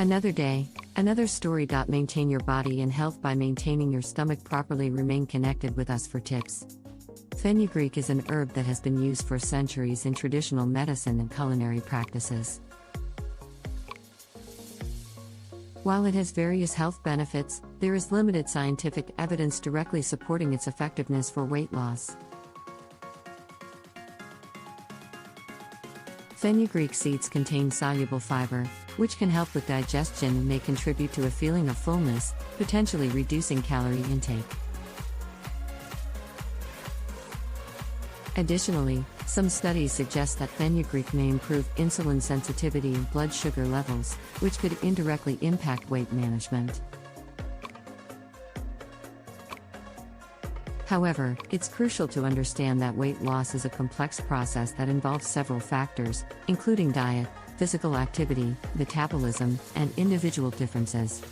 Another day, another story. Maintain your body in health by maintaining your stomach properly. Remain connected with us for tips. Fenugreek is an herb that has been used for centuries in traditional medicine and culinary practices. While it has various health benefits, there is limited scientific evidence directly supporting its effectiveness for weight loss. Fenugreek seeds contain soluble fiber, which can help with digestion and may contribute to a feeling of fullness, potentially reducing calorie intake. Additionally, some studies suggest that fenugreek may improve insulin sensitivity and blood sugar levels, which could indirectly impact weight management. However, it's crucial to understand that weight loss is a complex process that involves several factors, including diet, physical activity, metabolism, and individual differences.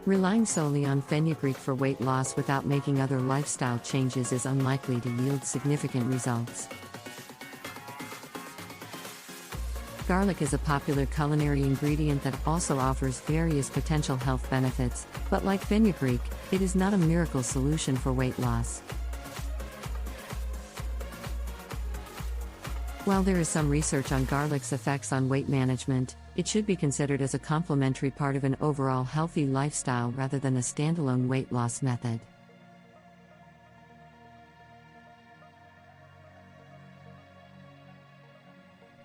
Relying solely on fenugreek for weight loss without making other lifestyle changes is unlikely to yield significant results. Garlic is a popular culinary ingredient that also offers various potential health benefits, but like fenugreek, it is not a miracle solution for weight loss. While there is some research on garlic's effects on weight management, it should be considered as a complementary part of an overall healthy lifestyle rather than a standalone weight loss method.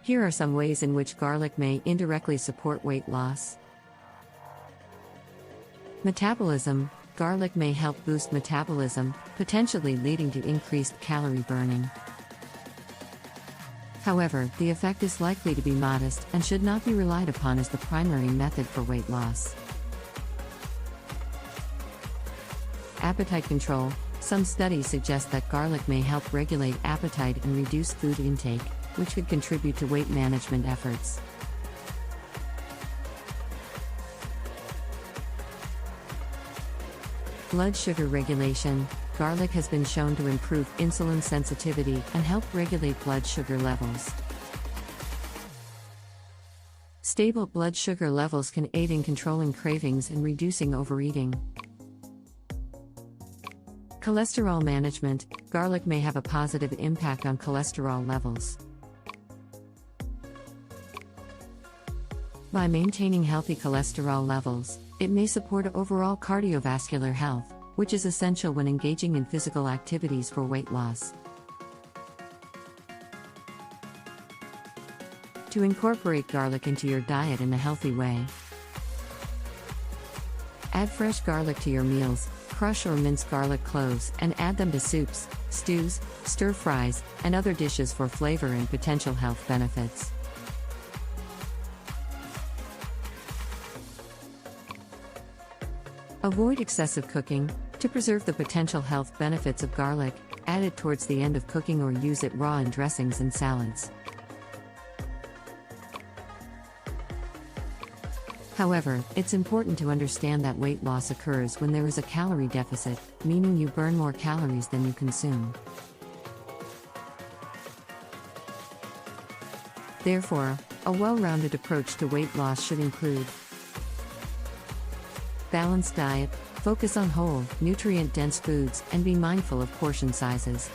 Here are some ways in which garlic may indirectly support weight loss. Metabolism. Garlic may help boost metabolism, potentially leading to increased calorie burning. However, the effect is likely to be modest and should not be relied upon as the primary method for weight loss. Appetite control. Some studies suggest that garlic may help regulate appetite and reduce food intake, which could contribute to weight management efforts. Blood sugar regulation. Garlic has been shown to improve insulin sensitivity and help regulate blood sugar levels. Stable blood sugar levels can aid in controlling cravings and reducing overeating. Cholesterol management. Garlic may have a positive impact on cholesterol levels. By maintaining healthy cholesterol levels, it may support overall cardiovascular health, which is essential when engaging in physical activities for weight loss. To incorporate garlic into your diet in a healthy way. Add fresh garlic to your meals. Crush or mince garlic cloves and add them to soups, stews, stir-fries, and other dishes for flavor and potential health benefits. Avoid excessive cooking. To preserve the potential health benefits of garlic, add it towards the end of cooking or use it raw in dressings and salads. However, it's important to understand that weight loss occurs when there is a calorie deficit, meaning you burn more calories than you consume. Therefore, a well-rounded approach to weight loss should include balanced diet. Focus on whole, nutrient-dense foods and be mindful of portion sizes.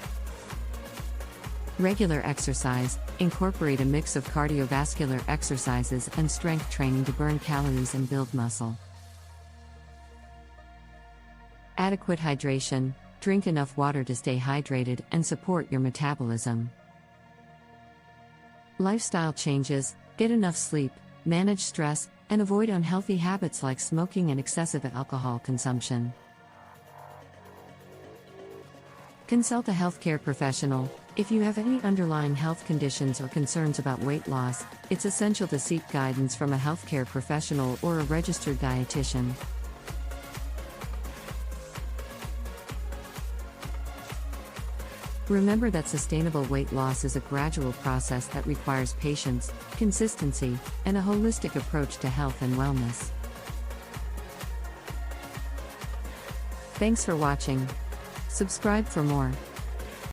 Regular exercise. Incorporate a mix of cardiovascular exercises and strength training to burn calories and build muscle. Adequate hydration. Drink enough water to stay hydrated and support your metabolism. Lifestyle changes. Get enough sleep, manage stress, and avoid unhealthy habits like smoking and excessive alcohol consumption. Consult a healthcare professional. If you have any underlying health conditions or concerns about weight loss, it's essential to seek guidance from a healthcare professional or a registered dietitian. Remember that sustainable weight loss is a gradual process that requires patience, consistency, and a holistic approach to health and wellness. Thanks for watching. Subscribe for more.